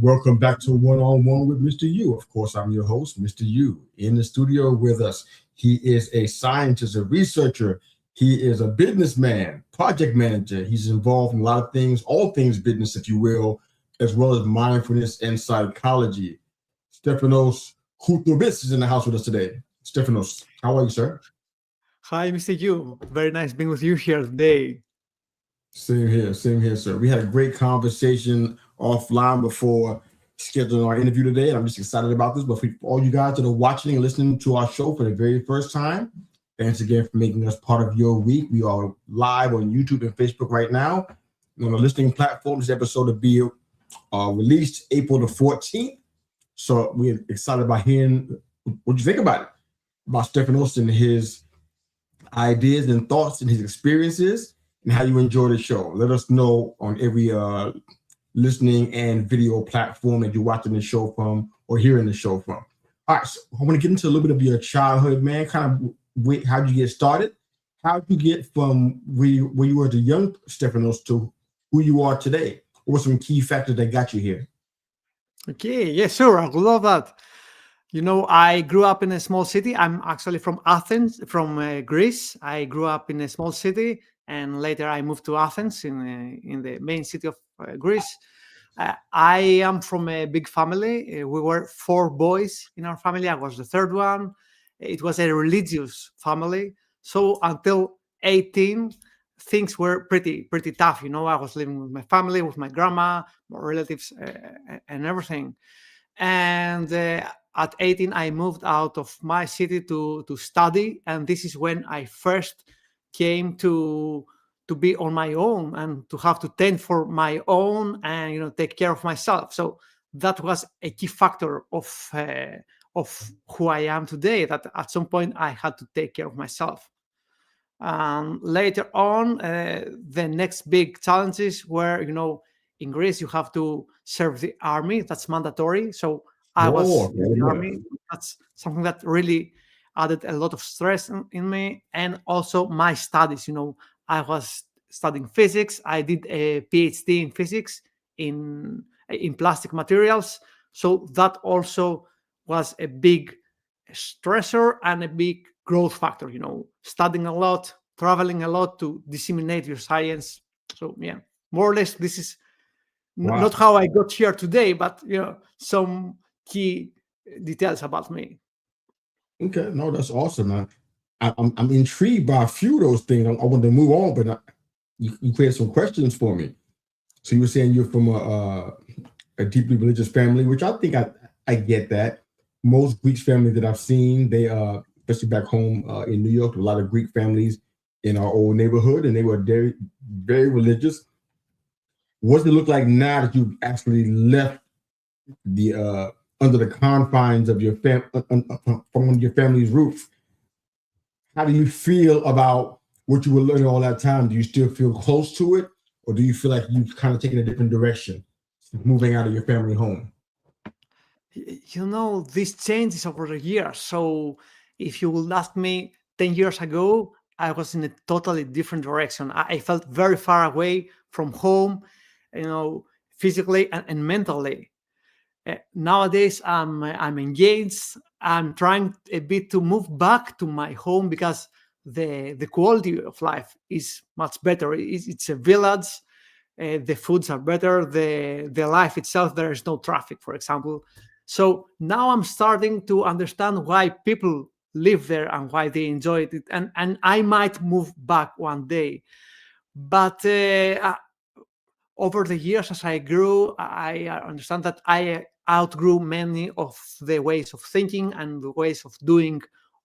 Welcome back to One on One with Mr. U. Of course, I'm your host, Mr. U. In the studio with us, he is a scientist, a researcher. He is a businessman, project manager. He's involved in a lot of things, all things business, if you will, as well as mindfulness and psychology. Stefanos Koutsoumpis is in the house with us today. Stefanos, how are you, sir? Hi, Mr. Yu. Very nice being with you here today. Same here, sir. We had a great conversation offline before scheduling our interview today, and I'm just excited about this. But for all you guys that are watching and listening to our show for the very first time, thanks again for making us part of your week. We are live on YouTube and Facebook right now. And on the listening platforms, this episode will be released April the 14th. So we're excited about hearing what you think about it, about Stefanos and his ideas and thoughts and his experiences, and how you enjoy the show. Let us know on every listening and video platform that you're watching the show from or hearing the show from. All right, so I want to get into a little bit of your childhood, man. Kind of how did you get started? How did you get from where you were the young Stefanos to who you are today? What were some key factors that got you here? Okay, yeah, sure. I would love that. You know, I grew up in a small city. I'm actually from Athens, from Greece. I grew up in a small city, and later I moved to Athens in the main city of Greece. I am from a big family. We were four boys in our family. I was the third one. It was a religious family. So until 18, things were pretty tough. You know, I was living with my family, with my grandma, my relatives, and everything. And at 18, I moved out of my city to study, and this is when I first came to be on my own and to have to tend for my own and take care of myself. So that was a key factor of who I am today. That at some point I had to take care of myself. Later on, the next big challenges were, in Greece you have to serve the army. That's mandatory. So I was in the army. That's something that really added a lot of stress in me, and also my studies. I was studying physics. I did a Ph.D. in physics in plastic materials. So that also was a big stressor and a big growth factor. Studying a lot, traveling a lot to disseminate your science. So yeah, more or less, this is not how I got here today, but some key details about me. Okay, no, that's awesome. I'm intrigued by a few of those things. I want to move on, but you created some questions for me. So you were saying you're from a deeply religious family, which I think I get that. Most Greek families that I've seen, they especially back home in New York, a lot of Greek families in our old neighborhood, and they were very, very religious. What does it look like now that you've actually left the under the confines of your from your family's roof? How do you feel about what you were learning all that time? Do you still feel close to it, or do you feel like you've kind of taken a different direction, moving out of your family home? This changes over the years. So if you would ask me 10 years ago, I was in a totally different direction. I felt very far away from home, physically and mentally. Nowadays, I'm engaged. I'm trying a bit to move back to my home because the quality of life is much better. It's a village. The foods are better. The life itself, there is no traffic, for example. So now I'm starting to understand why people live there and why they enjoy it. And I might move back one day. But over the years, as I grew, I understand that I outgrew many of the ways of thinking and the ways of doing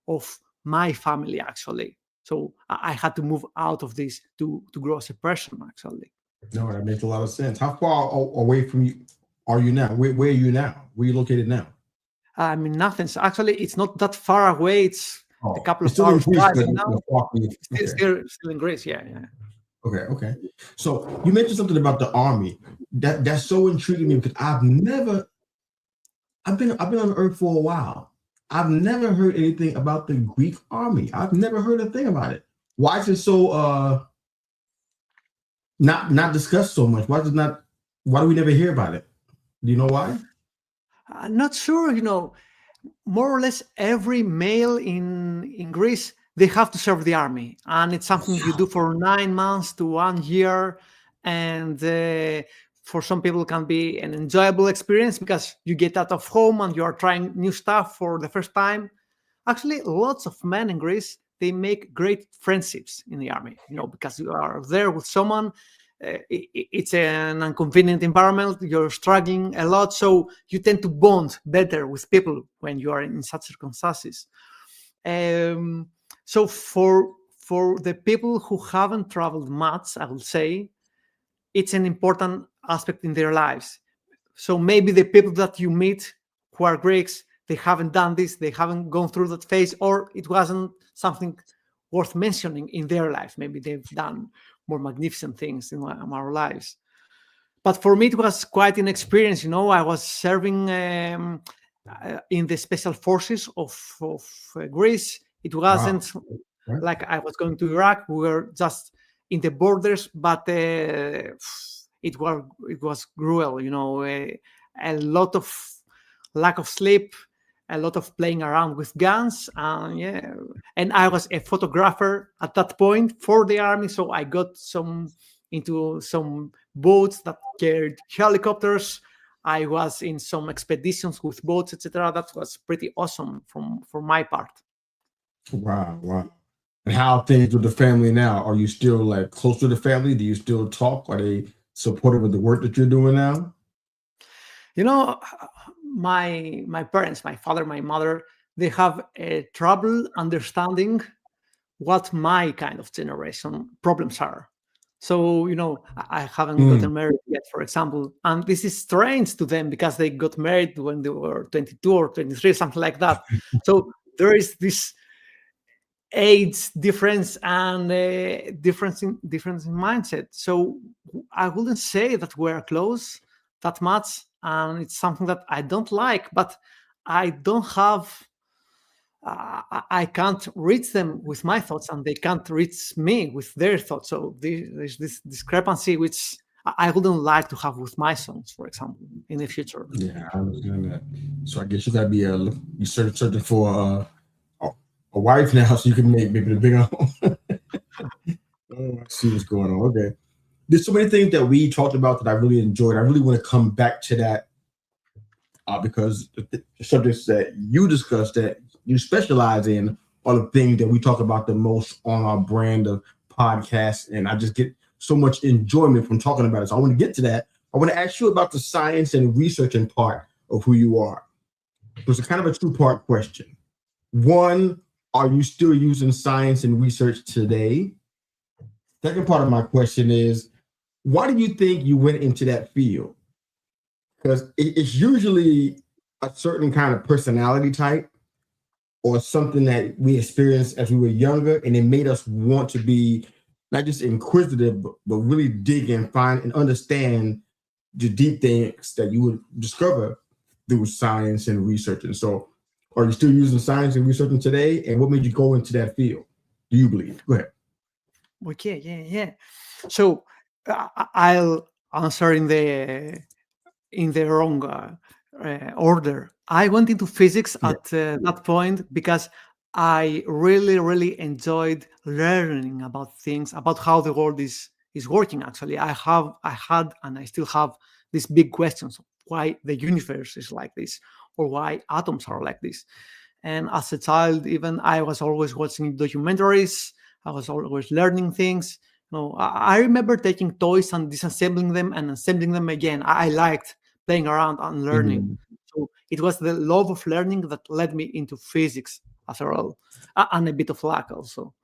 of my family, actually. So I had to move out of this to grow as a person, actually. No, that makes a lot of sense. How far away from you are you now? Where are you now? Where are you located now? I'm in Athens. Actually, it's not that far away. It's a couple of still hours in Greece, drive but now. okay. Still in Greece, yeah. Okay. So you mentioned something about the army. That's so intriguing me because I've been on Earth for a while. I've never heard anything about the Greek army. I've never heard a thing about it. Why is it so not discussed so much? Why do we never hear about it? Do you know why? I'm not sure, more or less every male in Greece, they have to serve the army, and it's something you do Wow. for 9 months to 1 year, and for some people it can be an enjoyable experience because you get out of home and you are trying new stuff for the first time. Actually, lots of men in Greece, they make great friendships in the army, because you are there with someone. It's an inconvenient environment. You're struggling a lot, so you tend to bond better with people when you are in such circumstances. Um, so for the people who haven't traveled much, I would say it's an important aspect in their lives. So maybe the people that you meet who are Greeks, they haven't done this, they haven't gone through that phase, or it wasn't something worth mentioning in their life. Maybe they've done more magnificent things in our lives. But for me, it was quite an experience. I was serving in the special forces of Greece. It Wow. wasn't Right. like I was going to Iraq. We were just in the borders, but it was cruel. A lot of lack of sleep, a lot of playing around with guns. Yeah, and I was a photographer at that point for the army, so I got into some boats that carried helicopters. I was in some expeditions with boats, etc. That was pretty awesome from my part. Wow. Wow. And how are things with the family now? Are you still like close to the family? Do you still talk? Are they supportive of the work that you're doing now? You know, my parents, my father, my mother, they have a trouble understanding what my kind of generation problems are. So, I haven't Mm. gotten married yet, for example. And this is strange to them because they got married when they were 22 or 23, something like that. So there is this age difference and difference in mindset. So I wouldn't say that we're close that much, and it's something that I don't like. But I don't have I can't reach them with my thoughts, and they can't reach me with their thoughts. So there's this discrepancy which I wouldn't like to have with my sons, for example, in the future. Yeah, I understand that. So I guess you gotta be you searching for a wife now, so you can make maybe the bigger home. Oh, I see what's going on. Okay, there's so many things that we talked about that I really enjoyed. I really want to come back to that because the subjects that you discussed that you specialize in are the things that we talk about the most on our brand of podcasts, and I just get so much enjoyment from talking about it. So I want to get to that. I want to ask you about the science and researching part of who you are. So it's a kind of a two-part question. One, are you still using science and research today? Second part of my question is, why do you think you went into that field? Because it's usually a certain kind of personality type or something that we experienced as we were younger, and it made us want to be not just inquisitive, but really dig and find and understand the deep things that you would discover through science and research. And so, are you still using science and researching today? And what made you go into that field? Do you believe? Go ahead. Okay, yeah. So I'll answer in the wrong order. I went into physics Yeah. at that point because I really, really enjoyed learning about things, about how the world is working. Actually, I had, and I still have these big questions: why the universe is like this, or why atoms are like this. And as a child, even I was always watching documentaries. I was always learning things. I remember taking toys and disassembling them and assembling them again. I liked playing around and learning. Mhm. So it was the love of learning that led me into physics, after all, and a bit of luck also.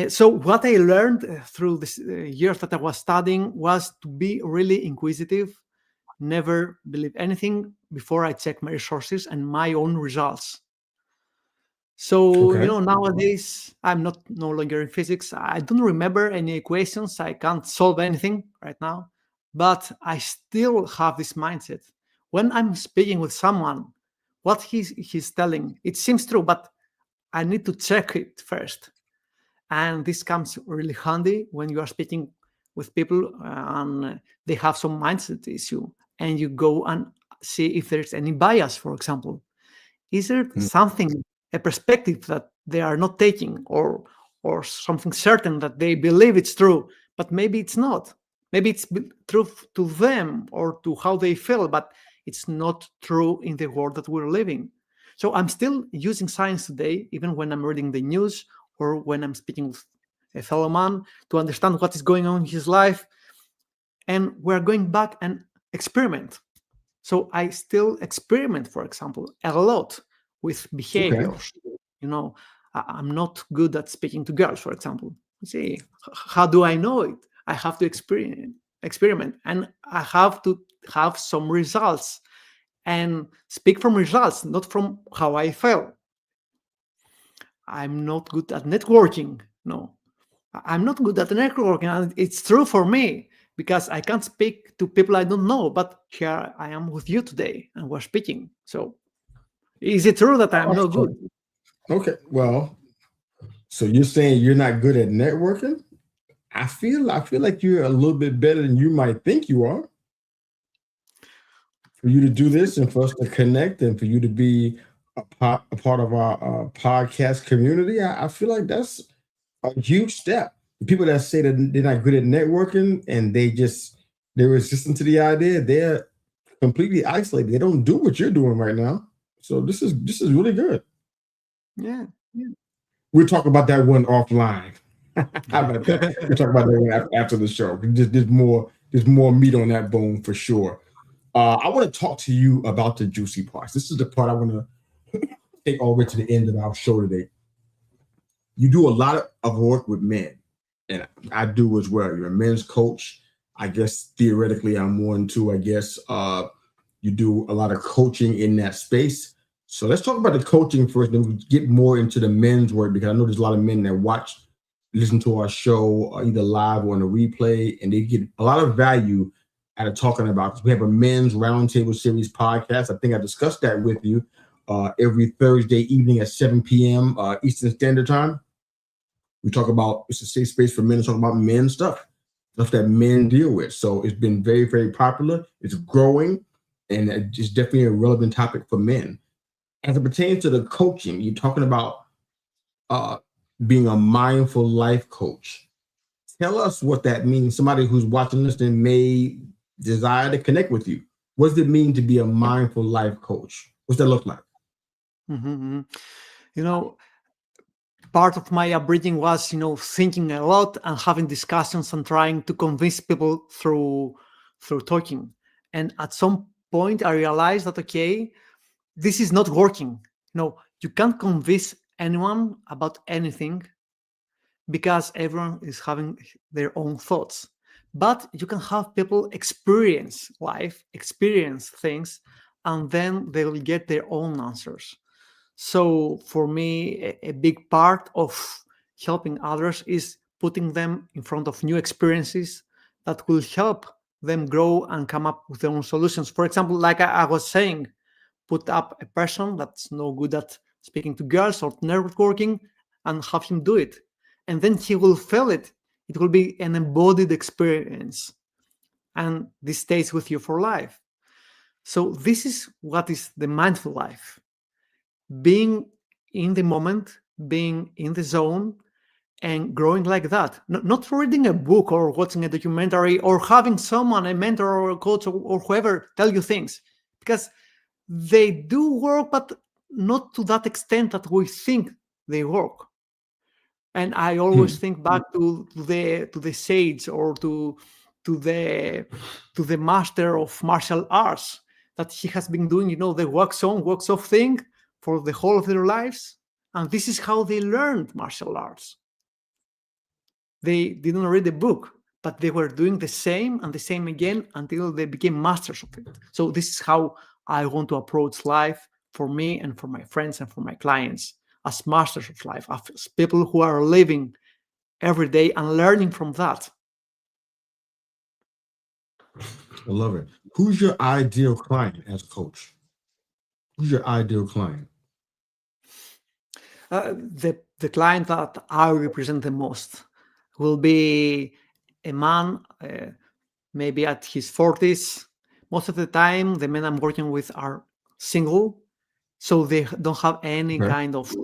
So what I learned through this years that I was studying was to be really inquisitive, never believe anything before I check my resources and my own results. So, Okay. nowadays I'm not no longer in physics. I don't remember any equations. I can't solve anything right now, but I still have this mindset. When I'm speaking with someone, what he's telling, it seems true, but I need to check it first. And this comes really handy when you are speaking with people and they have some mindset issue. and you go and see if there's any bias, for example. Is there Mm. something, a perspective that they are not taking, or something certain that they believe it's true, but maybe it's not? Maybe it's true to them or to how they feel, but it's not true in the world that we're living. So I'm still using science today, even when I'm reading the news or when I'm speaking with a fellow man, to understand what is going on in his life. And we're going back and experiment. So I still experiment, for example, a lot with Okay. behaviors. You know, I'm not good at speaking to girls, for example. See, how do I know it? I have to experiment, and I have to have some results and speak from results, not from how I felt. I'm not good at networking. No, I'm not good at networking. And it's true for me because I can't speak to people I don't know. But here I am with you today and we're speaking. So is it true that I'm not good? Okay. Well, so you're saying you're not good at networking? I feel like you're a little bit better than you might think you are. For you to do this and for us to connect and for you to be a part of our podcast community, I feel like that's a huge step. The people that say that they're not good at networking and they're resistant to the idea, they're completely isolated. They don't do what you're doing right now. So this is really good. Yeah. We'll talk about that one offline. How about that? We'll talk about that one after the show. There's more meat on that bone for sure. I want to talk to you about the juicy parts. This is the part I want to take all the way to the end of our show today. You do a lot of work with men, and I do as well. You're a men's coach. I guess theoretically, I'm one too. I guess you do a lot of coaching in that space. So let's talk about the coaching first, then we'll get more into the men's work because I know there's a lot of men that listen to our show either live or on a replay, and they get a lot of value out of talking about this. We have a men's roundtable series podcast. I think I discussed that with you every Thursday evening at 7 p.m. Eastern Standard Time. We talk about, it's a safe space for men to talk about men stuff that men deal with. So it's been very, very popular. It's growing, and it's definitely a relevant topic for men. As it pertains to the coaching, you're talking about being a mindful life coach. Tell us what that means. Somebody who's watching this and may desire to connect with you. What does it mean to be a mindful life coach? What's that look like? Mm-hmm. You know, part of my upbringing was, thinking a lot and having discussions and trying to convince people through talking. And at some point, I realized that okay, this is not working. No, you can't convince anyone about anything because everyone is having their own thoughts. But you can have people experience life, experience things, and then they will get their own answers. So for me, a big part of helping others is putting them in front of new experiences that will help them grow and come up with their own solutions. For example, like I was saying, put up a person that's no good at speaking to girls or networking and have him do it. And then he will feel it. It will be an embodied experience. And this stays with you for life. So this is what is the mindful life. Being in the moment, being in the zone, and growing like that. Not reading a book or watching a documentary or having someone, a mentor or a coach or whoever, tell you things. Because they do work, but not to that extent that we think they work. And I always think back to the sage or to the to the master of martial arts that he has been doing, the wax on, wax off thing for the whole of their lives. And this is how they learned martial arts. They didn't read the book, but they were doing the same and the same again until they became masters of it. So this is how I want to approach life for me and for my friends and for my clients, as masters of life, as people who are living every day and learning from that. I love it. Who's your ideal client as a coach? Who's your ideal client? The client that I represent the most will be a man, maybe at his 40s, Most of the time, the men I'm working with are single, so they don't have any Okay. kind of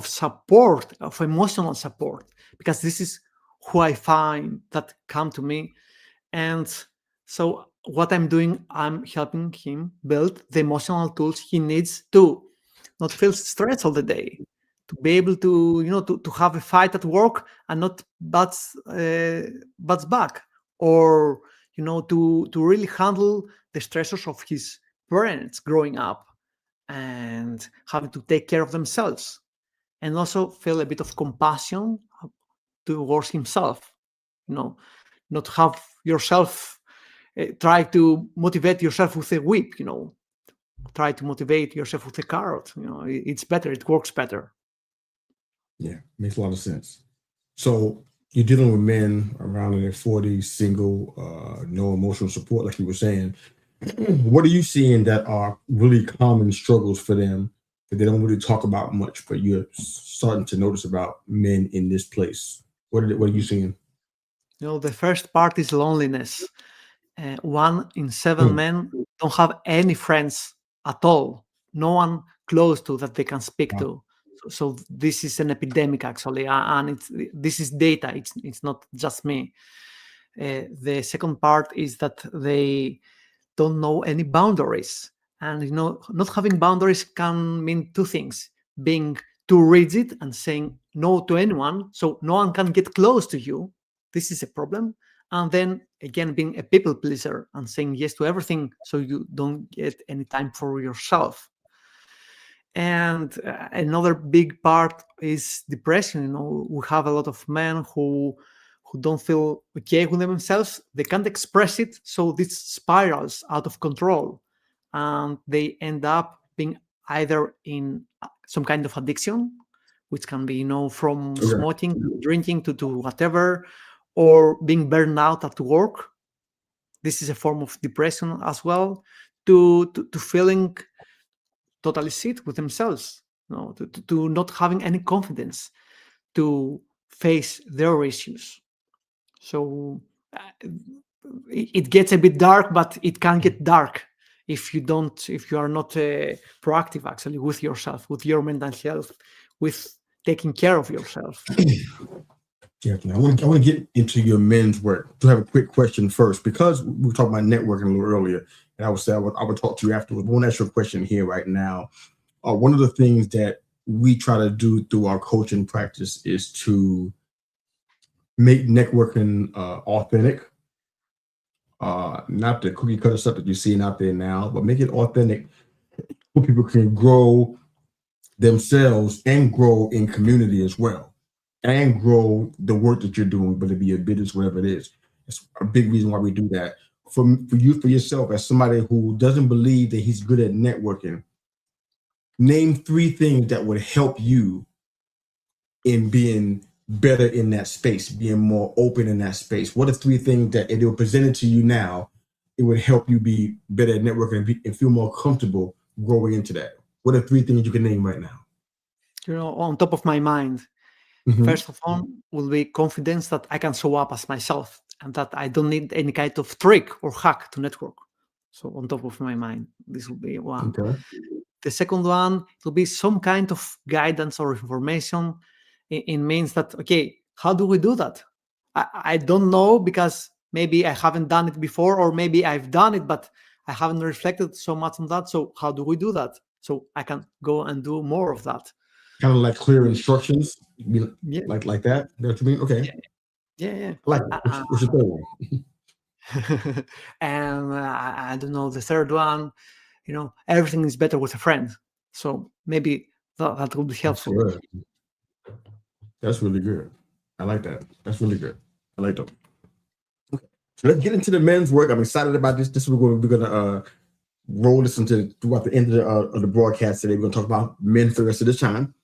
support, of emotional support, because this is who I find that come to me. And so what I'm doing, I'm helping him build the emotional tools he needs to not feel stress all the day, to be able to, to have a fight at work and not butts back, or to really handle the stressors of his parents growing up and having to take care of themselves, and also feel a bit of compassion towards himself. You know, not have yourself try to motivate yourself with a whip. Try to motivate yourself with a carrot. It's better. It works better. Yeah, makes a lot of sense. So you're dealing with men around in their 40s, single, no emotional support, like you were saying. What are you seeing that are really common struggles for them that they don't really talk about much, but you're starting to notice about men in this place? What are you seeing? The first part is loneliness. 1 in 7 Hmm. men don't have any friends at all. No one close to that they can speak Wow. to. So this is an epidemic actually, and this is data. It's not just me. The second part is that they don't know any boundaries, and not having boundaries can mean two things: being too rigid and saying no to anyone, so no one can get close to you. This is a problem. And then again, being a people pleaser and saying yes to everything, so you don't get any time for yourself. And another big part is depression. We have a lot of men who don't feel okay with themselves. They can't express it, so this spirals out of control, and they end up being either in some kind of addiction, which can be from Okay. smoking to drinking to whatever, or being burned out at work. This is a form of depression as well, to feeling totally sit with themselves, to not having any confidence to face their issues. So it gets a bit dark, but it can get dark if you are not proactive actually with yourself, with your mental health, with taking care of yourself. Definitely. I want to get into your men's work. To have a quick question first, because we were talking about networking a little earlier, and I would talk to you afterwards. I want to ask you a question here right now. One of the things that we try to do through our coaching practice is to make networking authentic, not the cookie cutter stuff that you're seeing out there now, but make it authentic so people can grow themselves and grow in community as well, and grow the work that you're doing, whether it be a business, whatever it is. It's a big reason why we do that. For you, for yourself, as somebody who doesn't believe that he's good at networking, name 3 things that would help you in being better in that space, being more open in that space. What are 3 things that if they were presented to you now, it would help you be better at networking and feel more comfortable growing into that? What are 3 things you can name right now? On top of my mind, Mhm. first of all, will be confidence that I can show up as myself and that I don't need any kind of trick or hack to network. So on top of my mind, this will be one. Okay. The second one will be some kind of guidance or information. It means that, okay, how do we do that? I don't know, because maybe I haven't done it before, or maybe I've done it, but I haven't reflected so much on that. So how do we do that? So I can go and do more of that. Kind of like clear instructions, Yeah, like that. That's what you mean? Okay. yeah, yeah, yeah. I like it. What's your third one? And I don't know, the third one, everything is better with a friend. So maybe that will be That's helpful. good. That's really good. I like that. That's really good. I like that. Okay. So let's get into the men's work. I'm excited about this. We're gonna roll this into throughout the end of the broadcast today. We're gonna talk about men for the rest of this time.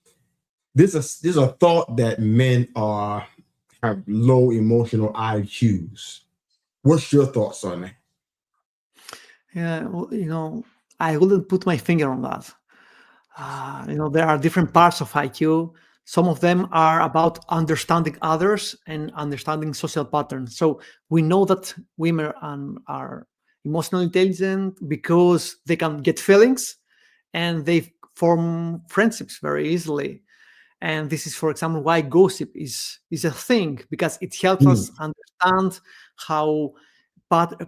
There's a thought that men have low emotional IQs. What's your thoughts on that? Yeah, well, I wouldn't put my finger on that. There are different parts of IQ. Some of them are about understanding others and understanding social patterns. So we know that women are emotional intelligent because they can get feelings and they form friendships very easily. And this is, for example, why gossip is a thing, because it helps us Mm. understand how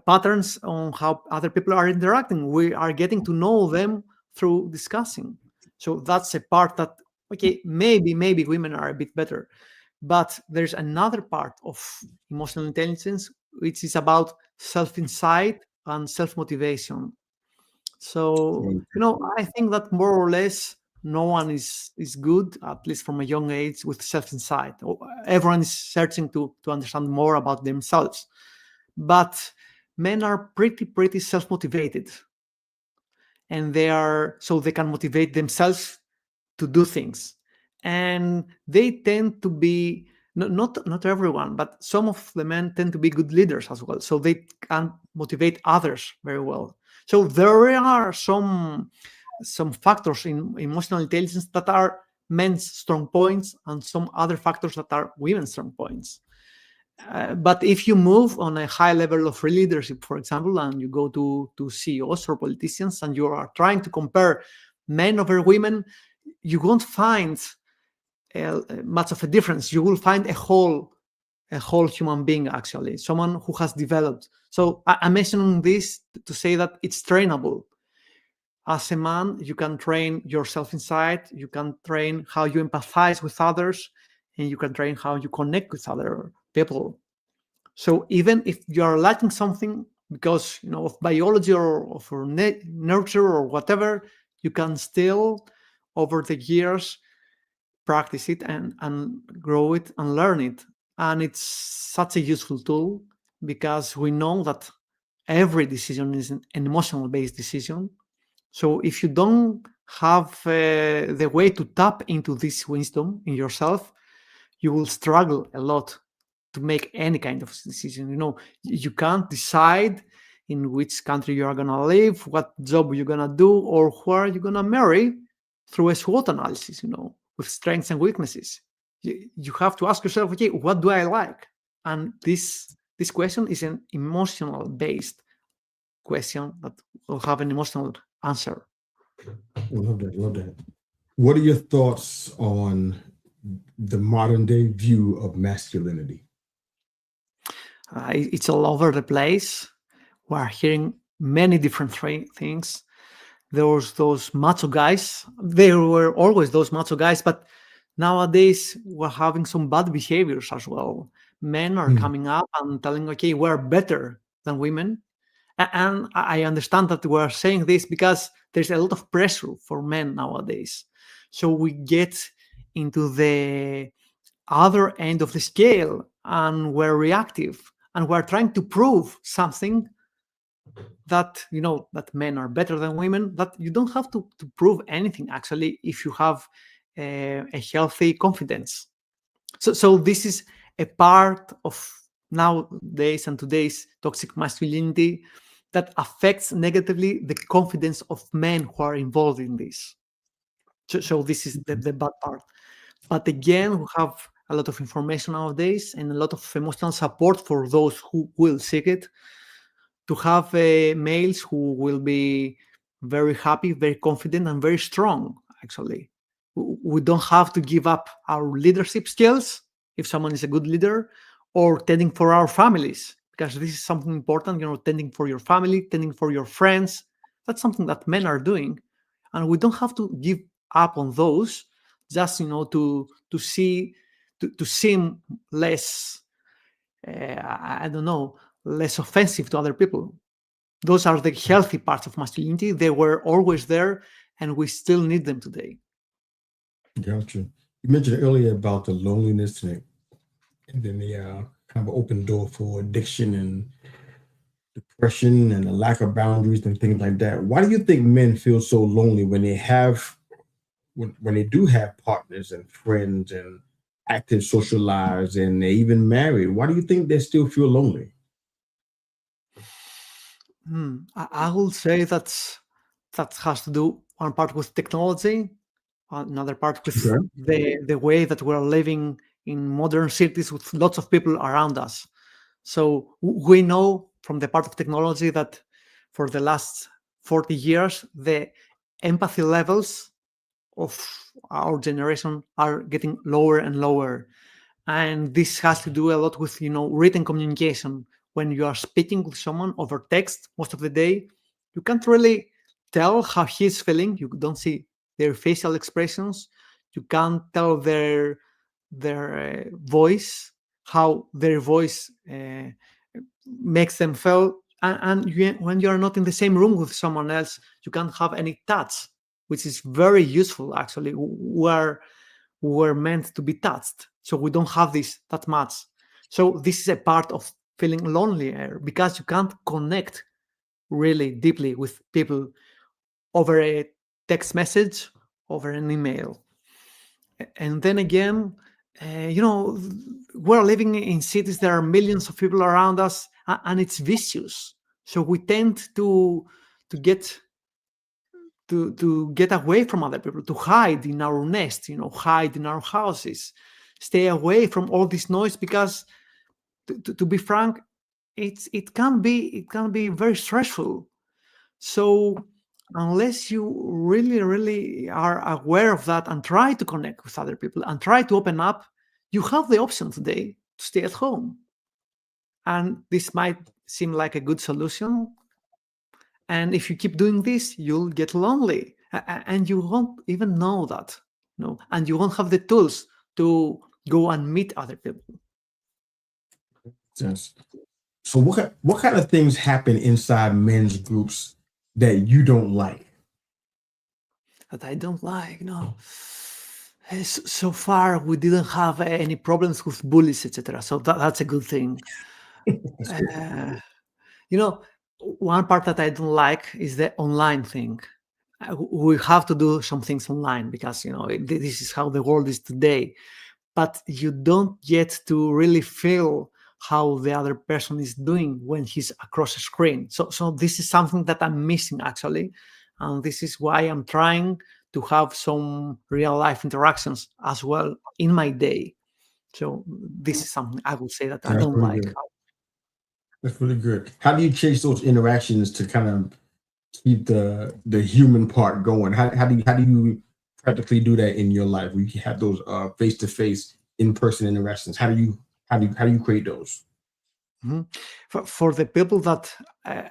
patterns on how other people are interacting. We are getting to know them through discussing. So that's a part that, okay, maybe women are a bit better, but there's another part of emotional intelligence which is about self-insight and self-motivation. So, I think that more or less no one is good, at least from a young age, with self-insight. Everyone is searching to understand more about themselves. But men are pretty self-motivated, and they are so they can motivate themselves to do things, and they tend to be not everyone, but some of the men tend to be good leaders as well, so they can motivate others very well. So there are some factors in emotional intelligence that are men's strong points, and some other factors that are women's strong points. But if you move on a high level of leadership, for example, and you go to CEOs or politicians, and you are trying to compare men over women, you won't find much of a difference. You will find a whole human being, actually, someone who has developed. So I'm mentioning this to say that it's trainable. As a man, you can train your self-insight, you can train how you empathize with others, and you can train how you connect with other people. So even if you are lacking something because of biology or of nurture or whatever, you can still, over the years, practice it and grow it and learn it. And it's such a useful tool, because we know that every decision is an emotional based decision. So if you don't have the way to tap into this wisdom in yourself, you will struggle a lot to make any kind of decision. You can't decide in which country you are going to live, what job you're going to do, or where you're going to marry through a SWOT analysis, with strengths and weaknesses. You have to ask yourself, okay, what do I like? And this question is an emotional based question that will have an emotional answer. I love that. Love that. What are your thoughts on the modern day view of masculinity? It's all over the place. We're hearing many different things. There was those macho guys. There were always those macho guys, but nowadays we're having some bad behaviors as well. Men are Mm. coming up and telling, okay, we're better than women. And I understand that we're saying this because there's a lot of pressure for men nowadays. So we get into the other end of the scale, and we're reactive, and we're trying to prove something, that that men are better than women. That you don't have to prove anything, actually, if you have a healthy confidence. So this is a part of nowadays and today's toxic masculinity that affects negatively the confidence of men who are involved in this. So this is the bad part. But again, we have a lot of information nowadays and a lot of emotional support for those who will seek it, to have males who will be very happy, very confident, and very strong, actually. We don't have to give up our leadership skills if someone is a good leader, or tending for our families, because this is something important, tending for your family, tending for your friends. That's something that men are doing. And we don't have to give up on those just, to seem less, I don't know, less offensive to other people. Those are the healthy parts of masculinity. They were always there, and we still need them today. Gotcha. You mentioned earlier about the loneliness and then the kind of open door for addiction and depression and the lack of boundaries and things like that. Why do you think men feel so lonely when they have when they do have partners and friends and active social lives and they even married? Why do you think they still feel lonely? I will say that has to do one part with technology, another part with Okay. the way that we're living in modern cities with lots of people around us. So we know from the part of technology that for the last 40 years, the empathy levels of our generation are getting lower and lower. And this has to do a lot with, written communication. When you are speaking with someone over text most of the day, you can't really tell how he's feeling. You don't see their facial expressions. You can't tell their voice, how their voice makes them feel. When you are not in the same room with someone else, you can't have any touch, which is very useful. Actually, we're meant to be touched, so we don't have this that much. So this is a part of feeling lonelier, because you can't connect really deeply with people over a text message, over an email. And then again, we're living in cities. There are millions of people around us, and it's vicious. So we tend to get to get away from other people, to hide in our nest, hide in our houses, stay away from all this noise, because to be frank, it can be very stressful. So unless you really, really are aware of that and try to connect with other people and try to open up, you have the option today to stay at home. And this might seem like a good solution. And if you keep doing this, you'll get lonely, and you won't even know that. And you won't have the tools to go and meet other people Yes. So what kind of things happen inside men's groups that you don't like? that I don't like. No. So far, we didn't have any problems with bullies, etc. So that's a good thing. That's good. Uh, you know, One part that I don't like is the online thing. We have to do some things online, because this is how the world is today. But you don't get to really feel how the other person is doing when he's across a screen. So this is something that I'm missing, actually, and this is why I'm trying to have some real life interactions as well in my day. So this is something I would say that I That's don't really like. good. That's really good. How do you chase those interactions to kind of keep the human part going? How do you practically do that in your life? We have those face to face in person interactions. How do you create those? Mhm. For the people that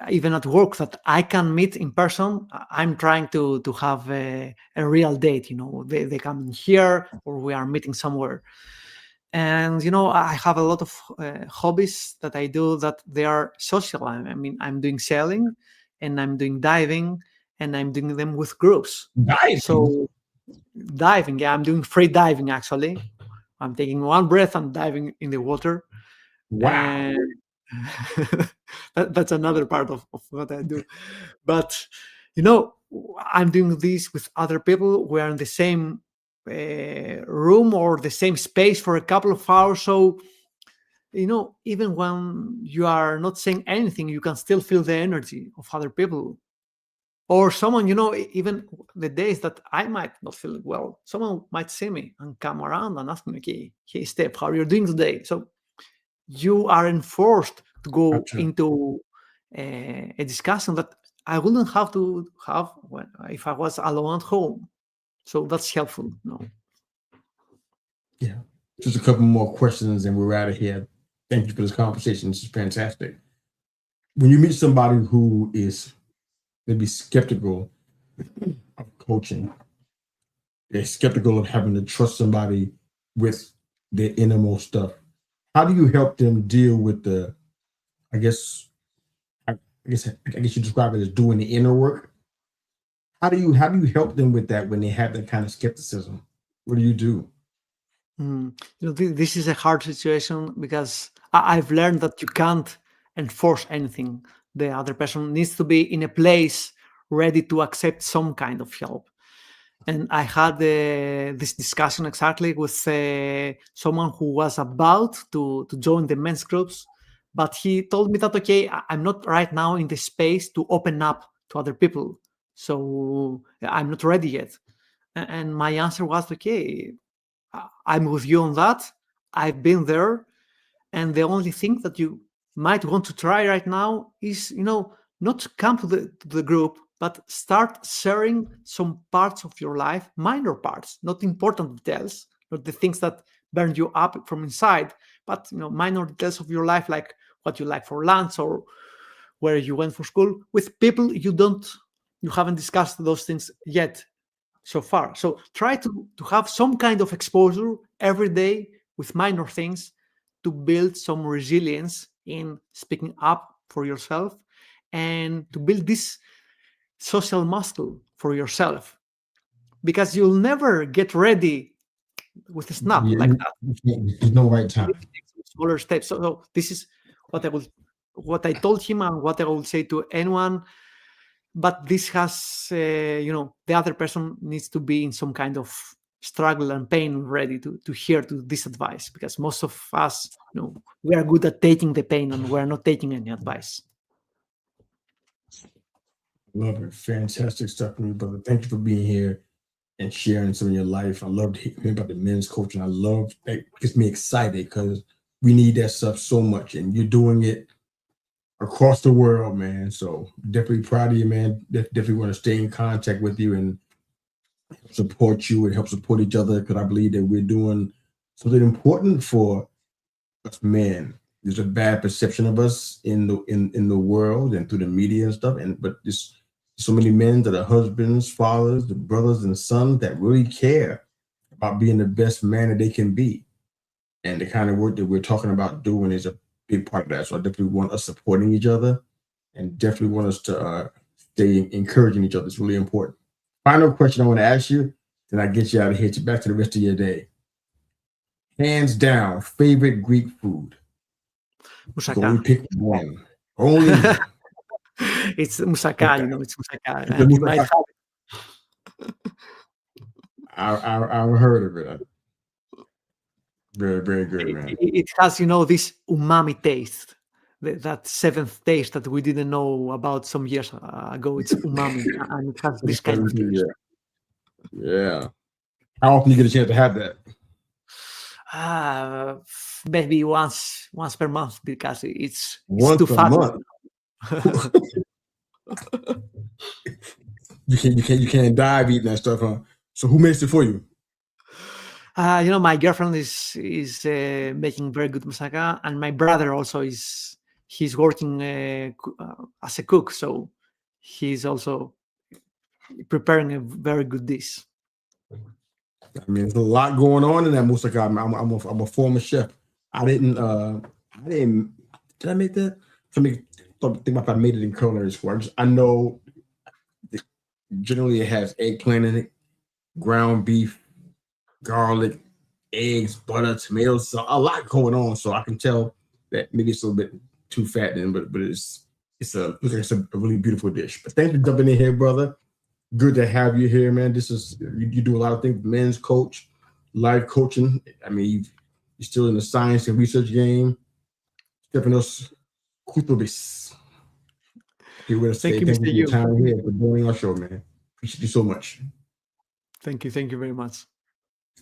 even at work that I can meet in person, I'm trying to have a real date. They come in here, or we are meeting somewhere. And I have a lot of hobbies that I do that they are social. I mean, I'm doing sailing, and I'm doing diving, and I'm doing them with groups. Diving. So diving, yeah, I'm doing free diving, actually. I'm taking one breath and diving in the water. Wow. And that's another part of what I do. But you know, I'm doing this with other people. We're in the same room or the same space for a couple of hours. So even when you are not saying anything, you can still feel the energy of other people. Or someone, even the days that I might not feel well, someone might see me and come around and ask me, okay, hey, Steph, how are you doing today? So you are enforced to go Gotcha. into a discussion that I wouldn't have to have if I was alone at home. So that's helpful. No. Yeah. Just a couple more questions and we're out of here. Thank you for this conversation. This is fantastic. When you meet somebody who is maybe skeptical of coaching, they're skeptical of having to trust somebody with their innermost stuff. How do you help them deal with I guess, I guess you describe it as doing the inner work. How do you help them with that when they have that kind of skepticism? What do you do? This is a hard situation, because I've learned that you can't enforce anything. The other person needs to be in a place ready to accept some kind of help. And I had this discussion exactly with someone who was about to join the men's groups, but he told me that, okay, I'm not right now in the space to open up to other people. So I'm not ready yet. And my answer was, okay, I'm with you on that. I've been there. And the only thing that you might want to try right now is, not come to the group, but start sharing some parts of your life, minor parts, not important details, not the things that burn you up from inside, but minor details of your life, like what you like for lunch or where you went for school, with people you haven't discussed those things yet so far. So try to have some kind of exposure every day with minor things to build some resilience in speaking up for yourself and to build this social muscle for yourself, because you'll never get ready with a snap like that. There's no right time. Smaller steps. So this is what I told him and what I will say to anyone. But this has, the other person needs to be in some kind of struggle and pain ready to hear to this advice, because most of us, we are good at taking the pain and we're not taking any advice. Love it. Fantastic stuff from you, brother. Thank you for being here and sharing some of your life. I loved hearing about the men's coaching. It gets me excited because we need that stuff so much, and you're doing it across the world, man. So definitely proud of you, man. Definitely want to stay in contact with you and support you and help support each other, because I believe that we're doing something important for us men. There's a bad perception of us in the world and through the media and stuff, but there's so many men that are husbands, fathers, the brothers and sons that really care about being the best man that they can be. And the kind of work that we're talking about doing is a big part of that. So I definitely want us supporting each other and definitely want us to stay encouraging each other. It's really important. Final question I want to ask you, then I get you out of here, back to the rest of your day. Hands down, favorite Greek food. Moussaka. So we pick one. Only one. It's moussaka, Okay. It's moussaka. It's I've heard of it. Very, very good, man. It has, this umami taste, that seventh taste that we didn't know about some years ago. It's umami, and it has this kind of taste. Yeah. How often do you get a chance to have that? Maybe once per month, because it's once too per fast. month. You can't dive eating that stuff, huh? So who makes it for you? My girlfriend is making very good moussaka, and my brother also he's working as a cook, so he's also preparing a very good dish. I mean, there's a lot going on in that moussaka. I'm a former chef. Did I make that? Think about if I made it in culinary school. I know generally it has eggplant in it, ground beef, garlic, eggs, butter, tomatoes, so a lot going on. So I can tell that maybe it's a little bit too fat then, but it's a really beautiful dish. But thanks for jumping in here, brother. Good to have you here, man. This is you do a lot of things, men's coach, life coaching. I mean, you're still in the science and research game. Stefanos Koutsoumpis. Here with us today. Thank you for your time here for joining our show, man. Appreciate you so much. Thank you very much.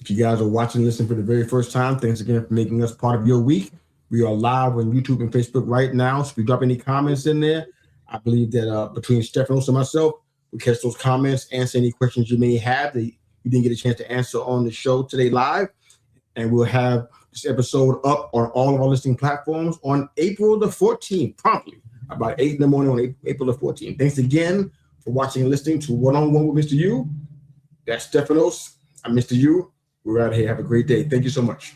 If you guys are watching, listening for the very first time, thanks again for making us part of your week. We are live on YouTube and Facebook right now. So if you drop any comments in there, I believe that between Stefanos and myself, we'll catch those comments, answer any questions you may have that you didn't get a chance to answer on the show today live. And we'll have this episode up on all of our listening platforms on April the 14th, promptly, about 8 in the morning on April the 14th. Thanks again for watching and listening to One-on-One with Mr. U. That's Stefanos. I'm Mr. U. We're out here. Have a great day. Thank you so much.